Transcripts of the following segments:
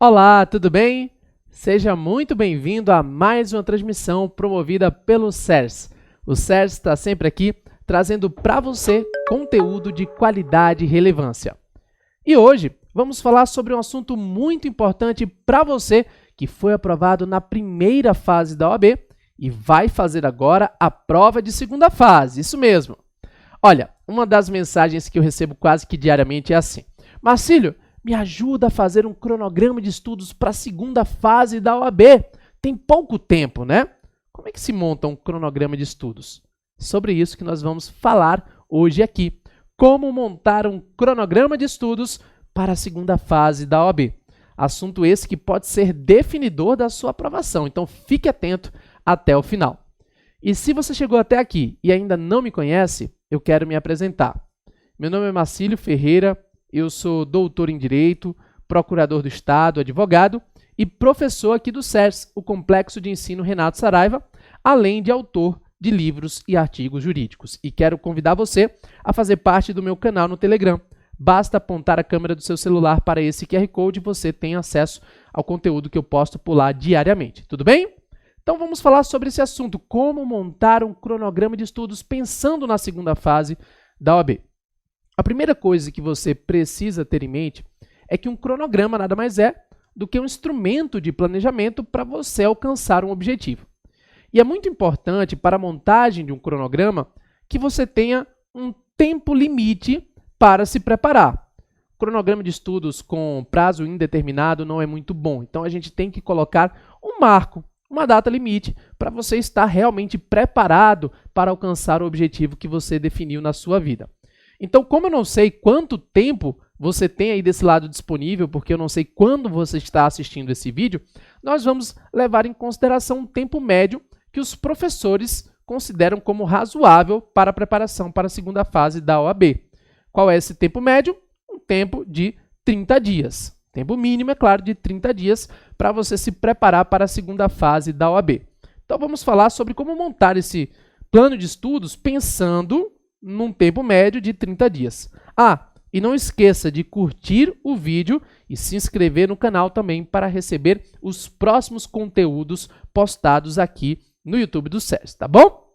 Olá, tudo bem? Seja muito bem-vindo a mais uma transmissão promovida pelo CERS. O CERS está sempre aqui trazendo para você conteúdo de qualidade e relevância. E hoje vamos falar sobre um assunto muito importante para você que foi aprovado na primeira fase da OAB e vai fazer agora a prova de segunda fase, isso mesmo. Olha, uma das mensagens que eu recebo quase que diariamente é assim: Marcílio, me ajuda a fazer um cronograma de estudos para a segunda fase da OAB. Tem pouco tempo, né? Como é que se monta um cronograma de estudos? Sobre isso que nós vamos falar hoje aqui. Como montar um cronograma de estudos para a segunda fase da OAB. Assunto esse que pode ser definidor da sua aprovação, então fique atento até o final. E se você chegou até aqui e ainda não me conhece, eu quero me apresentar. Meu nome é Marcílio Ferreira, eu sou doutor em Direito, procurador do Estado, advogado e professor aqui do CERS, o Complexo de Ensino Renato Saraiva, além de autor de livros e artigos jurídicos. E quero convidar você a fazer parte do meu canal no Telegram. Basta apontar a câmera do seu celular para esse QR Code e você tem acesso ao conteúdo que eu posto por lá diariamente. Tudo bem? Então vamos falar sobre esse assunto, como montar um cronograma de estudos pensando na segunda fase da OAB. A primeira coisa que você precisa ter em mente é que um cronograma nada mais é do que um instrumento de planejamento para você alcançar um objetivo. E é muito importante para a montagem de um cronograma que você tenha um tempo limite para se preparar. O cronograma de estudos com prazo indeterminado não é muito bom, então a gente tem que colocar um marco, uma data limite, para você estar realmente preparado para alcançar o objetivo que você definiu na sua vida. Então, como eu não sei quanto tempo você tem aí desse lado disponível, porque eu não sei quando você está assistindo esse vídeo, nós vamos levar em consideração um tempo médio que os professores consideram como razoável para a preparação para a segunda fase da OAB. Qual é esse tempo médio? Um tempo de 30 dias. Tempo mínimo, é claro, de 30 dias para você se preparar para a segunda fase da OAB. Então, vamos falar sobre como montar esse plano de estudos pensando num tempo médio de 30 dias. E não esqueça de curtir o vídeo e se inscrever no canal também para receber os próximos conteúdos postados aqui no YouTube do CERS, tá bom?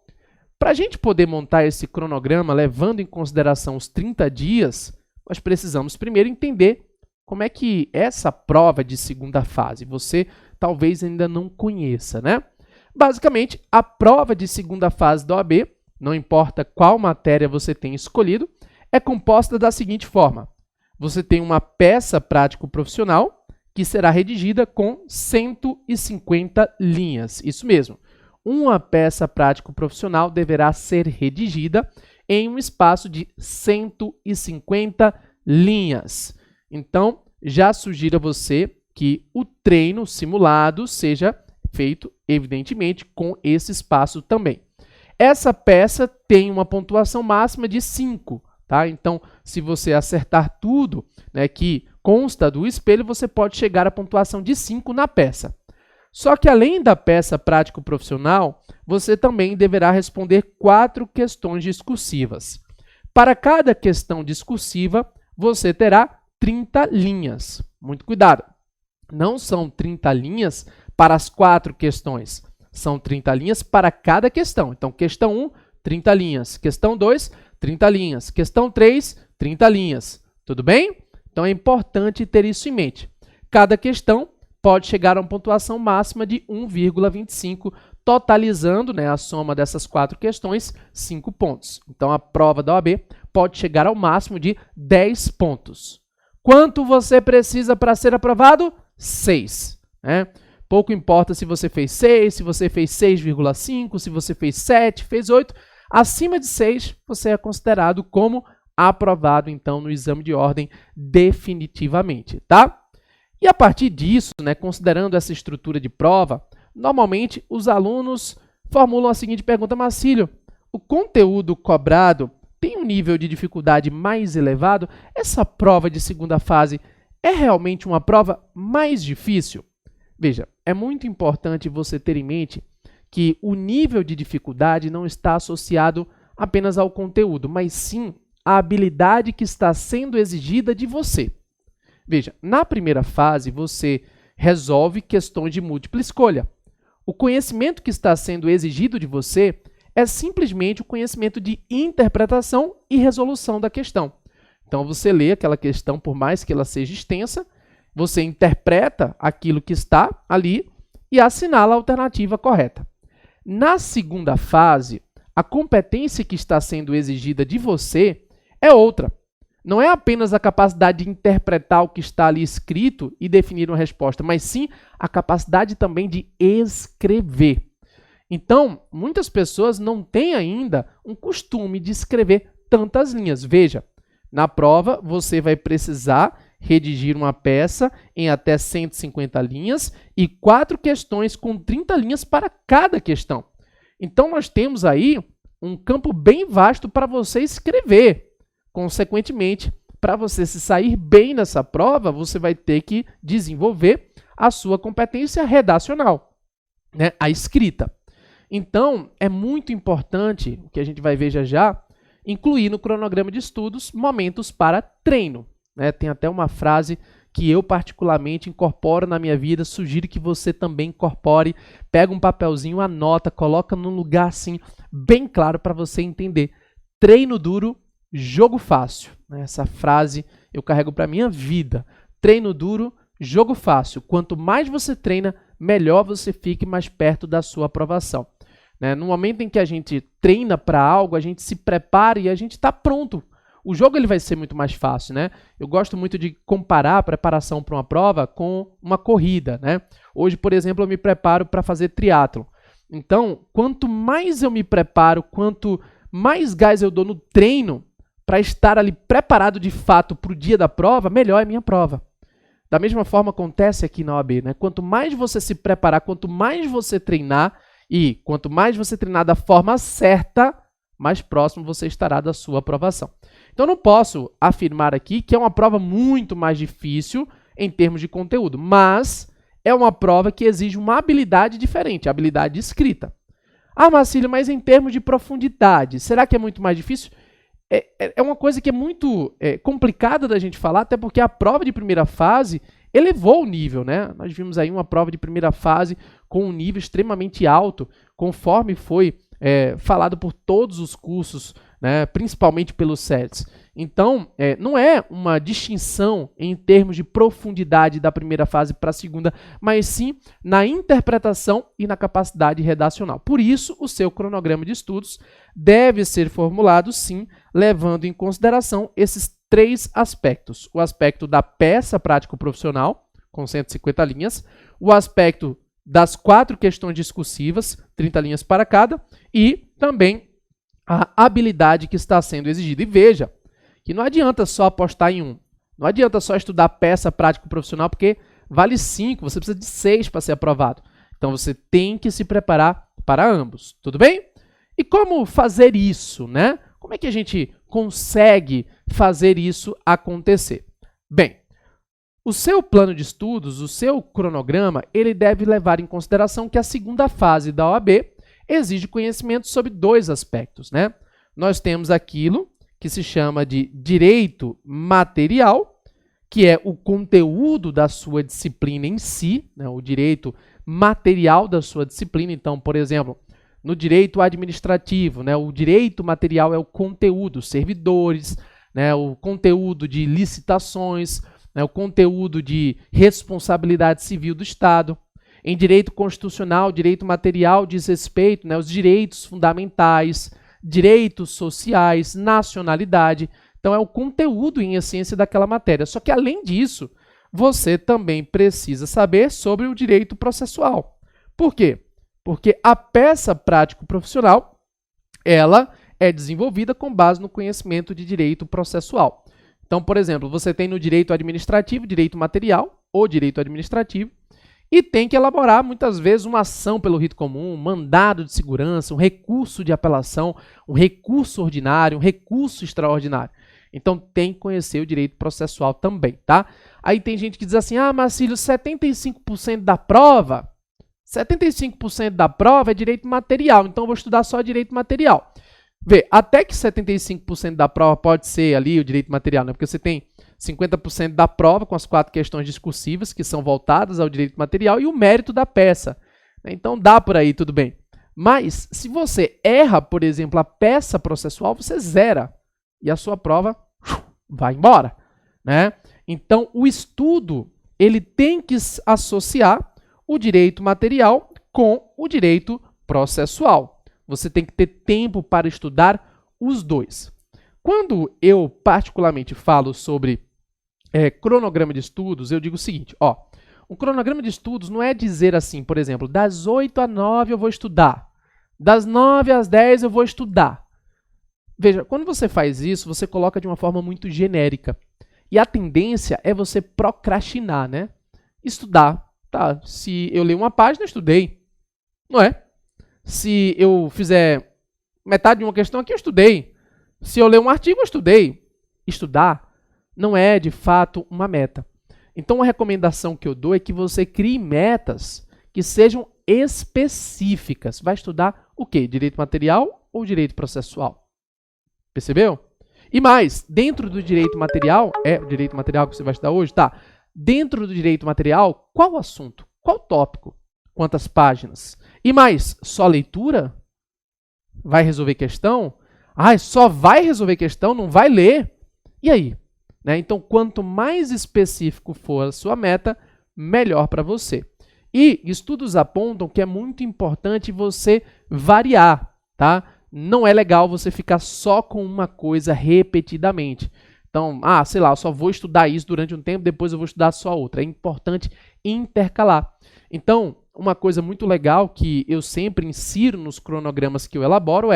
Para a gente poder montar esse cronograma levando em consideração os 30 dias, nós precisamos primeiro entender como é que é essa prova de segunda fase você talvez ainda não conheça, né? Basicamente, a prova de segunda fase da OAB, não importa qual matéria você tenha escolhido, é composta da seguinte forma. Você tem uma peça prático-profissional que será redigida com 150 linhas. Isso mesmo. Uma peça prático-profissional deverá ser redigida em um espaço de 150 linhas. Então, já sugiro a você que o treino simulado seja feito, evidentemente, com esse espaço também. Essa peça tem uma pontuação máxima de 5, tá? Então, se você acertar tudo, né, que consta do espelho, você pode chegar à pontuação de 5 na peça. Só que, além da peça prático-profissional, você também deverá responder 4 questões discursivas. Para cada questão discursiva, você terá 30 linhas. Muito cuidado! Não são 30 linhas para as 4 questões. São 30 linhas para cada questão. Então, questão 1, 30 linhas. Questão 2, 30 linhas. Questão 3, 30 linhas. Tudo bem? Então, é importante ter isso em mente. Cada questão pode chegar a uma pontuação máxima de 1,25, totalizando, né, a soma dessas 4 questões, 5 pontos. Então, a prova da OAB pode chegar ao máximo de 10 pontos. Quanto você precisa para ser aprovado? 6. Né? Pouco importa se você fez 6, se você fez 6,5, se você fez 7, fez 8. Acima de 6, você é considerado como aprovado, então, no exame de ordem definitivamente, tá? E a partir disso, né, considerando essa estrutura de prova, normalmente os alunos formulam a seguinte pergunta: Marcílio, o conteúdo cobrado tem um nível de dificuldade mais elevado? Essa prova de segunda fase é realmente uma prova mais difícil? Veja, é muito importante você ter em mente que o nível de dificuldade não está associado apenas ao conteúdo, mas sim à habilidade que está sendo exigida de você. Veja, na primeira fase, você resolve questões de múltipla escolha. O conhecimento que está sendo exigido de você é simplesmente o conhecimento de interpretação e resolução da questão. Então, você lê aquela questão, por mais que ela seja extensa, você interpreta aquilo que está ali e assinala a alternativa correta. Na segunda fase, a competência que está sendo exigida de você é outra. Não é apenas a capacidade de interpretar o que está ali escrito e definir uma resposta, mas sim a capacidade também de escrever. Então, muitas pessoas não têm ainda um costume de escrever tantas linhas. Veja, na prova você vai precisar redigir uma peça em até 150 linhas e 4 questões com 30 linhas para cada questão. Então, nós temos aí um campo bem vasto para você escrever. Consequentemente, para você se sair bem nessa prova, você vai ter que desenvolver a sua competência redacional, né? A escrita. Então, é muito importante, o que a gente vai ver já já, incluir no cronograma de estudos momentos para treino, né? Tem até uma frase que eu particularmente incorporo na minha vida, sugiro que você também incorpore, pega um papelzinho, anota, coloca num lugar assim, bem claro para você entender. Treino duro, jogo fácil. Essa frase eu carrego para a minha vida. Treino duro, jogo fácil. Quanto mais você treina, melhor você fica mais perto da sua aprovação. No momento em que a gente treina para algo, a gente se prepara e a gente está pronto. O jogo ele vai ser muito mais fácil, né? Eu gosto muito de comparar a preparação para uma prova com uma corrida, né? Hoje, por exemplo, eu me preparo para fazer triatlo. Então, quanto mais eu me preparo, quanto mais gás eu dou no treino para estar ali preparado de fato para o dia da prova, melhor é a minha prova. Da mesma forma acontece aqui na OAB, né? Quanto mais você se preparar, quanto mais você treinar e quanto mais você treinar da forma certa, mais próximo você estará da sua aprovação. Então, eu não posso afirmar aqui que é uma prova muito mais difícil em termos de conteúdo, mas é uma prova que exige uma habilidade diferente, a habilidade de escrita. Ah, Marcílio, mas em termos de profundidade, será que é muito mais difícil? É uma coisa que é muito complicada da gente falar, até porque a prova de primeira fase elevou o nível, né? Nós vimos aí uma prova de primeira fase com um nível extremamente alto, conforme foi falado por todos os cursos, né? Principalmente pelos CETs. Então, não é uma distinção em termos de profundidade da primeira fase para a segunda, mas sim na interpretação e na capacidade redacional. Por isso, o seu cronograma de estudos deve ser formulado, sim, levando em consideração esses 3 aspectos. O aspecto da peça prático-profissional, com 150 linhas, o aspecto das 4 questões discursivas, 30 linhas para cada, e também a habilidade que está sendo exigida. E veja que não adianta só apostar em um, não adianta só estudar peça prático-profissional, porque vale 5, você precisa de 6 para ser aprovado. Então, você tem que se preparar para ambos, tudo bem? E como fazer isso, né? Como é que a gente consegue fazer isso acontecer? Bem, o seu plano de estudos, o seu cronograma, ele deve levar em consideração que a segunda fase da OAB exige conhecimento sobre 2 aspectos, né? Nós temos aquilo que se chama de direito material, que é o conteúdo da sua disciplina em si, né? O direito material da sua disciplina. Então, por exemplo, no direito administrativo, né? O direito material é o conteúdo, servidores, né? O conteúdo de licitações, né? O conteúdo de responsabilidade civil do Estado. Em direito constitucional, direito material diz respeito, né, aos direitos fundamentais, direitos sociais, nacionalidade. Então, é o conteúdo em essência daquela matéria. Só que, além disso, você também precisa saber sobre o direito processual. Por quê? Porque a peça prático-profissional, ela é desenvolvida com base no conhecimento de direito processual. Então, por exemplo, você tem no direito administrativo, direito material ou direito administrativo, e tem que elaborar, muitas vezes, uma ação pelo rito comum, um mandado de segurança, um recurso de apelação, um recurso ordinário, um recurso extraordinário. Então, tem que conhecer o direito processual também, tá? Aí tem gente que diz assim, ah, Marcílio, 75% da prova é direito material, então eu vou estudar só direito material. Vê, até que 75% da prova pode ser ali o direito material, né? Porque você tem 50% da prova com as 4 questões discursivas que são voltadas ao direito material e o mérito da peça. Então dá por aí, tudo bem. Mas se você erra, por exemplo, a peça processual, você zera e a sua prova vai embora, né? Então o estudo ele tem que associar o direito material com o direito processual. Você tem que ter tempo para estudar os dois. Quando eu particularmente falo sobre cronograma de estudos, eu digo o seguinte, um cronograma de estudos não é dizer assim, por exemplo, das 8 às 9 eu vou estudar, das 9 às 10 eu vou estudar. Veja, quando você faz isso, você coloca de uma forma muito genérica. E a tendência é você procrastinar, né? Estudar. Tá, se eu ler uma página, eu estudei. Não é? Se eu fizer metade de uma questão aqui, eu estudei. Se eu ler um artigo, eu estudei. Estudar não é, de fato, uma meta. Então, a recomendação que eu dou é que você crie metas que sejam específicas. Vai estudar o quê? Direito material ou direito processual? Percebeu? E mais, dentro do direito material, o direito material que você vai estudar hoje, tá? Dentro do direito material, qual o assunto? Qual o tópico? Quantas páginas? E mais, só leitura? Vai resolver questão? Só vai resolver questão, não vai ler? E aí? Né? Então, quanto mais específico for a sua meta, melhor para você. E estudos apontam que é muito importante você variar, tá? Não é legal você ficar só com uma coisa repetidamente. Então, sei lá, eu só vou estudar isso durante um tempo, depois eu vou estudar só outra. É importante intercalar. Então, uma coisa muito legal que eu sempre insiro nos cronogramas que eu elaboro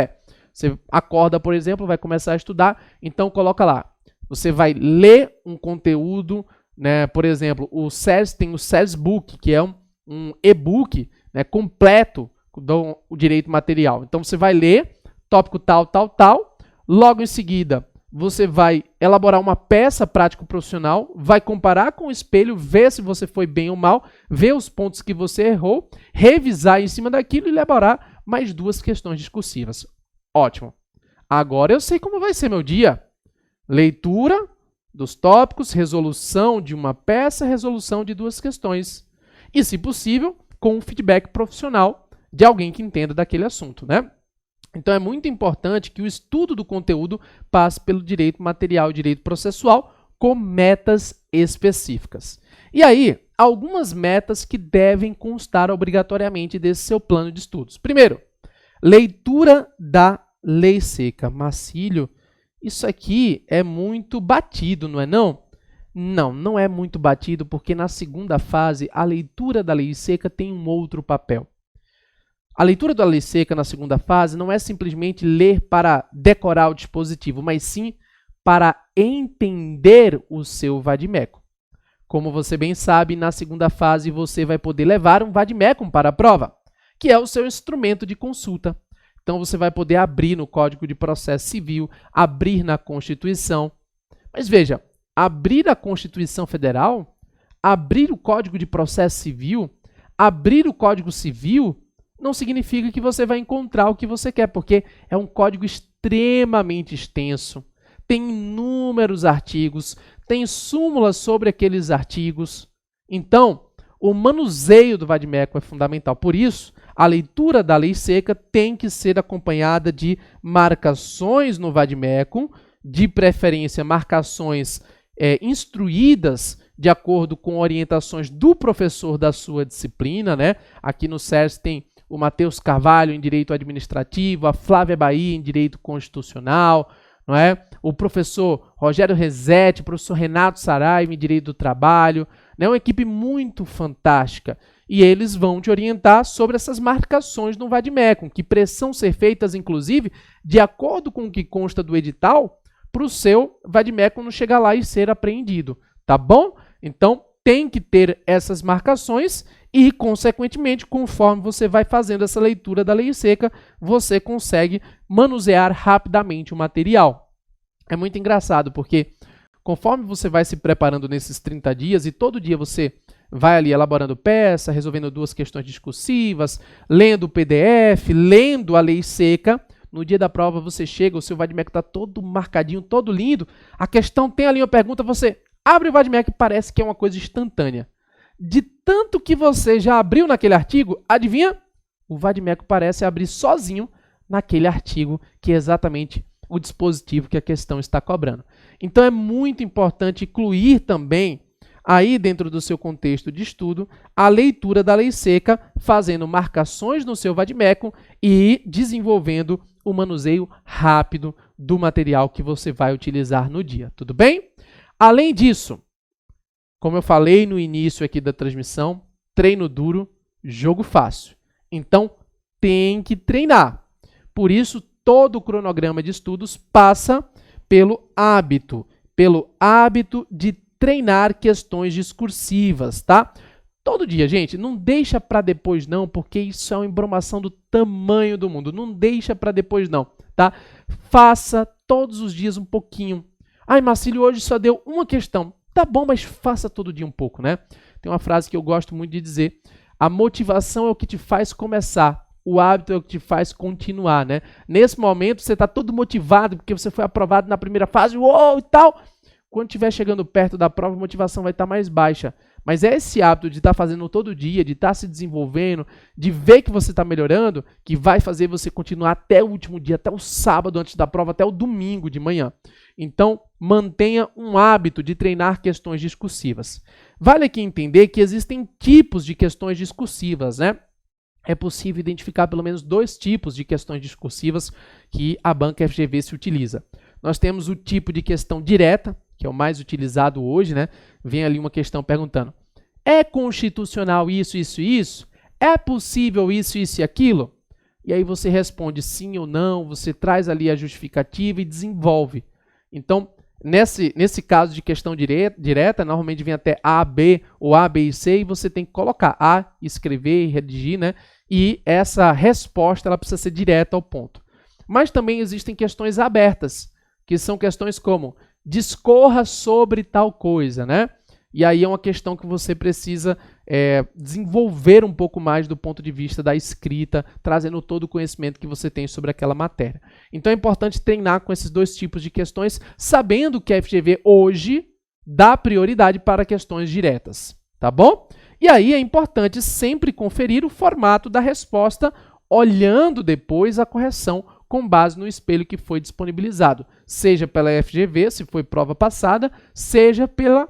você acorda, por exemplo, vai começar a estudar, então coloca lá. Você vai ler um conteúdo, né? Por exemplo, o SERS tem o SERS Book, que é um e-book, né, completo do direito material. Então, você vai ler tópico tal, tal, tal. Logo em seguida, você vai elaborar uma peça prático-profissional, vai comparar com o espelho, ver se você foi bem ou mal, ver os pontos que você errou, revisar em cima daquilo e elaborar mais 2 questões discursivas. Ótimo. Agora eu sei como vai ser meu dia. Leitura dos tópicos, resolução de uma peça, resolução de 2 questões. E, se possível, com um feedback profissional de alguém que entenda daquele assunto, né? Então, é muito importante que o estudo do conteúdo passe pelo direito material e direito processual com metas específicas. E aí, algumas metas que devem constar obrigatoriamente desse seu plano de estudos. Primeiro, leitura da lei seca. Marcílio, isso aqui é muito batido, não é não? Não, não é muito batido, porque na segunda fase, a leitura da lei seca tem um outro papel. A leitura da lei seca na segunda fase não é simplesmente ler para decorar o dispositivo, mas sim para entender o seu vade-mecum. Como você bem sabe, na segunda fase você vai poder levar um vade-mecum para a prova, que é o seu instrumento de consulta. Então você vai poder abrir no Código de Processo Civil, abrir na Constituição. Mas veja, abrir a Constituição Federal, abrir o Código de Processo Civil, abrir o Código Civil, não significa que você vai encontrar o que você quer, porque é um código extremamente extenso, tem inúmeros artigos, tem súmulas sobre aqueles artigos. Então, o manuseio do vade-mecum é fundamental. Por isso, a leitura da lei seca tem que ser acompanhada de marcações no vade-mecum, de preferência marcações instruídas de acordo com orientações do professor da sua disciplina, né? Aqui no SERS tem o Matheus Carvalho em Direito Administrativo, a Flávia Bahia em Direito Constitucional, não é? O professor Rogério Rezetti, o professor Renato Saraiva em Direito do Trabalho, né? Uma equipe muito fantástica. E eles vão te orientar sobre essas marcações no vade-mecum, que precisam ser feitas, inclusive, de acordo com o que consta do edital, para o seu vade-mecum não chegar lá e ser apreendido, tá bom? Então, tem que ter essas marcações e, consequentemente, conforme você vai fazendo essa leitura da lei seca, você consegue manusear rapidamente o material. É muito engraçado, porque conforme você vai se preparando nesses 30 dias e todo dia você vai ali elaborando peça, resolvendo 2 questões discursivas, lendo o PDF, lendo a lei seca, no dia da prova você chega, o seu vade-mecum está todo marcadinho, todo lindo, a questão tem ali uma pergunta, você... abre o Vadmec e parece que é uma coisa instantânea. De tanto que você já abriu naquele artigo, adivinha? O Vadmec parece abrir sozinho naquele artigo, que é exatamente o dispositivo que a questão está cobrando. Então é muito importante incluir também, aí dentro do seu contexto de estudo, a leitura da lei seca, fazendo marcações no seu Vadmecum e desenvolvendo o manuseio rápido do material que você vai utilizar no dia, tudo bem? Além disso, como eu falei no início aqui da transmissão, treino duro, jogo fácil. Então, tem que treinar. Por isso, todo o cronograma de estudos passa pelo hábito de treinar questões discursivas, tá? Todo dia, gente, não deixa para depois não, porque isso é uma embromação do tamanho do mundo. Não deixa para depois não, tá? Faça todos os dias um pouquinho. Ai, Marcílio, hoje só deu uma questão. Tá bom, mas faça todo dia um pouco, né? Tem uma frase que eu gosto muito de dizer: a motivação é o que te faz começar, o hábito é o que te faz continuar, né? Nesse momento, você está todo motivado porque você foi aprovado na primeira fase, uou, e tal. Quando estiver chegando perto da prova, a motivação vai estar mais baixa. Mas é esse hábito de estar fazendo todo dia, de estar se desenvolvendo, de ver que você está melhorando, que vai fazer você continuar até o último dia, até o sábado antes da prova, até o domingo de manhã. Então, mantenha um hábito de treinar questões discursivas. Vale aqui entender que existem tipos de questões discursivas, né? É possível identificar pelo menos 2 tipos de questões discursivas que a banca FGV se utiliza. Nós temos o tipo de questão direta, que é o mais utilizado hoje, né? Vem ali uma questão perguntando: é constitucional isso, isso e isso? É possível isso, isso e aquilo? E aí você responde sim ou não, você traz ali a justificativa e desenvolve. Então, nesse caso de questão direta, normalmente vem até A, B ou A, B e C, e você tem que colocar A, escrever e redigir, né? E essa resposta ela precisa ser direta ao ponto. Mas também existem questões abertas, que são questões como: discorra sobre tal coisa, né? E aí é uma questão que você precisa desenvolver um pouco mais do ponto de vista da escrita, trazendo todo o conhecimento que você tem sobre aquela matéria. Então é importante treinar com esses 2 tipos de questões, sabendo que a FGV hoje dá prioridade para questões diretas, tá bom? E aí é importante sempre conferir o formato da resposta, olhando depois a correção com base no espelho que foi disponibilizado, seja pela FGV, se foi prova passada, seja pela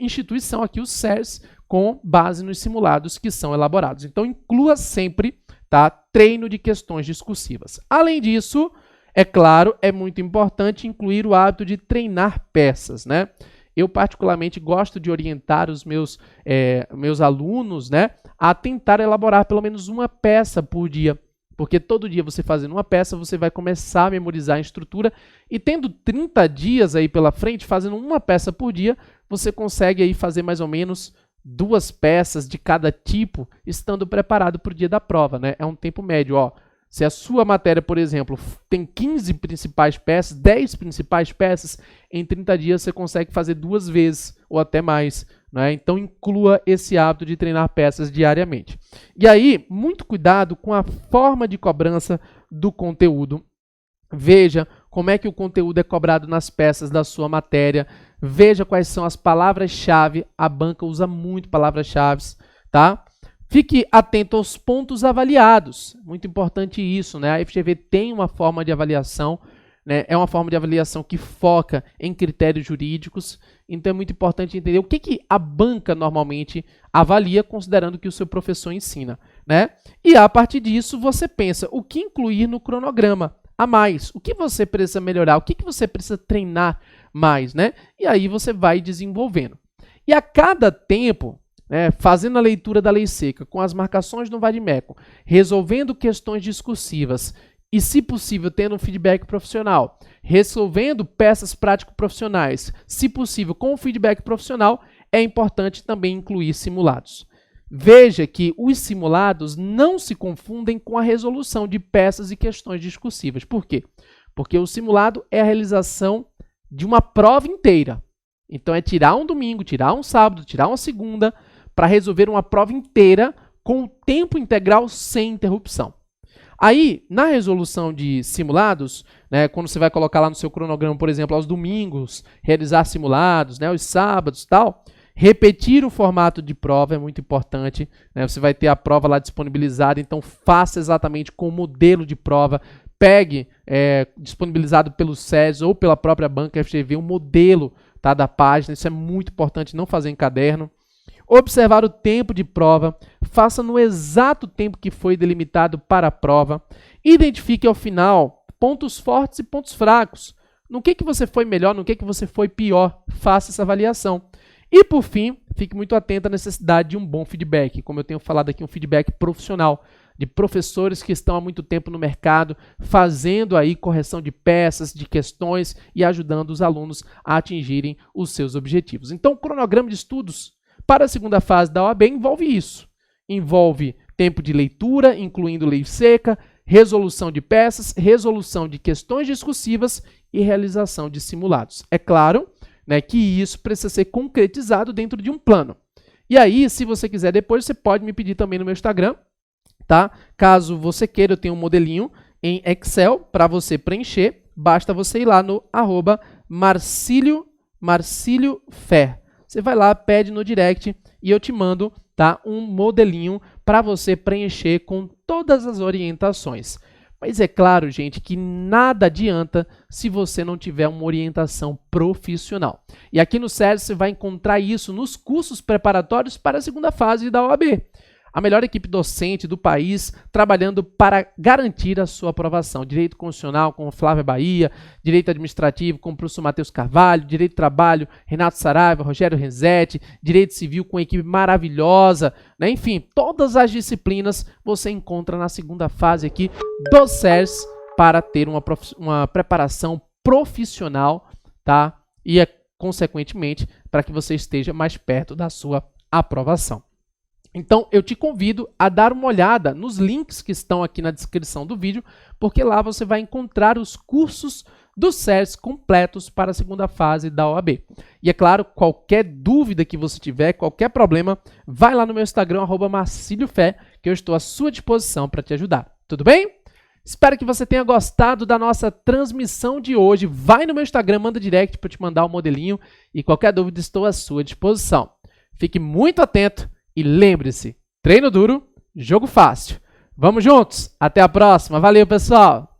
instituição aqui, o SERS, com base nos simulados que são elaborados. Então, inclua sempre, tá, treino de questões discursivas. Além disso, é claro, é muito importante incluir o hábito de treinar peças, né? Eu, particularmente, gosto de orientar os meus alunos, né, a tentar elaborar pelo menos uma peça por dia. Porque todo dia você fazendo uma peça, você vai começar a memorizar a estrutura e tendo 30 dias aí pela frente, fazendo uma peça por dia, você consegue aí fazer mais ou menos 2 peças de cada tipo, estando preparado para o dia da prova, né? É um tempo médio, ó. Se a sua matéria, por exemplo, tem 15 principais peças, 10 principais peças, em 30 dias você consegue fazer 2 vezes ou até mais, né? Então, inclua esse hábito de treinar peças diariamente. E aí, muito cuidado com a forma de cobrança do conteúdo. Veja como é que o conteúdo é cobrado nas peças da sua matéria. Veja quais são as palavras-chave. A banca usa muito palavras-chave, tá? Fique atento aos pontos avaliados. Muito importante isso, né? A FGV tem uma forma de avaliação, né? É uma forma de avaliação que foca em critérios jurídicos. Então é muito importante entender o que a banca normalmente avalia, considerando que o seu professor ensina, né? E a partir disso você pensa o que incluir no cronograma a mais, o que você precisa melhorar, o que você precisa treinar mais, né? E aí você vai desenvolvendo. E a cada tempo, né, fazendo a leitura da lei seca, com as marcações no Vadmecum, resolvendo questões discursivas e, se possível, tendo um feedback profissional, resolvendo peças prático-profissionais, se possível, com o feedback profissional, é importante também incluir simulados. Veja que os simulados não se confundem com a resolução de peças e questões discursivas. Por quê? Porque o simulado é a realização de uma prova inteira. Então, é tirar um domingo, tirar um sábado, tirar uma segunda, para resolver uma prova inteira com tempo integral sem interrupção. Aí, na resolução de simulados, né, quando você vai colocar lá no seu cronograma, por exemplo, aos domingos, realizar simulados, né, aos sábados e tal, repetir o formato de prova é muito importante, né? Você vai ter a prova lá disponibilizada, então faça exatamente com o modelo de prova. Pegue, disponibilizado pelo SES ou pela própria banca FGV, um modelo, tá, da página. Isso é muito importante, não fazer em caderno. Observar o tempo de prova, faça no exato tempo que foi delimitado para a prova. Identifique ao final pontos fortes e pontos fracos. No que você foi melhor, no que você foi pior, faça essa avaliação. E, por fim, fique muito atento à necessidade de um bom feedback. Como eu tenho falado aqui, um feedback profissional, de professores que estão há muito tempo no mercado, fazendo aí correção de peças, de questões e ajudando os alunos a atingirem os seus objetivos. Então, o cronograma de estudos para a segunda fase da OAB envolve isso. Envolve tempo de leitura, incluindo lei seca, resolução de peças, resolução de questões discursivas e realização de simulados. É claro, né, que isso precisa ser concretizado dentro de um plano. E aí, se você quiser depois, você pode me pedir também no meu Instagram, tá? Caso você queira, eu tenho um modelinho em Excel para você preencher. Basta você ir lá no @marciliofer. Você vai lá, pede no direct e eu te mando, tá, um modelinho para você preencher com todas as orientações. Mas é claro, gente, que nada adianta se você não tiver uma orientação profissional. E aqui no SES você vai encontrar isso nos cursos preparatórios para a segunda fase da OAB. A melhor equipe docente do país trabalhando para garantir a sua aprovação. Direito Constitucional com Flávia Bahia, Direito Administrativo com o professor Matheus Carvalho, Direito do Trabalho, Renato Saraiva, Rogério Renzetti, Direito Civil com uma equipe maravilhosa, né? Enfim, todas as disciplinas você encontra na segunda fase aqui do SES para ter uma preparação profissional, tá? E, consequentemente, para que você esteja mais perto da sua aprovação. Então, eu te convido a dar uma olhada nos links que estão aqui na descrição do vídeo, porque lá você vai encontrar os cursos do SES completos para a segunda fase da OAB. E é claro, qualquer dúvida que você tiver, qualquer problema, vai lá no meu Instagram, @marciliofé, que eu estou à sua disposição para te ajudar. Tudo bem? Espero que você tenha gostado da nossa transmissão de hoje. Vai no meu Instagram, manda direct para eu te mandar o modelinho e qualquer dúvida estou à sua disposição. Fique muito atento. E lembre-se, treino duro, jogo fácil. Vamos juntos? Até a próxima. Valeu, pessoal!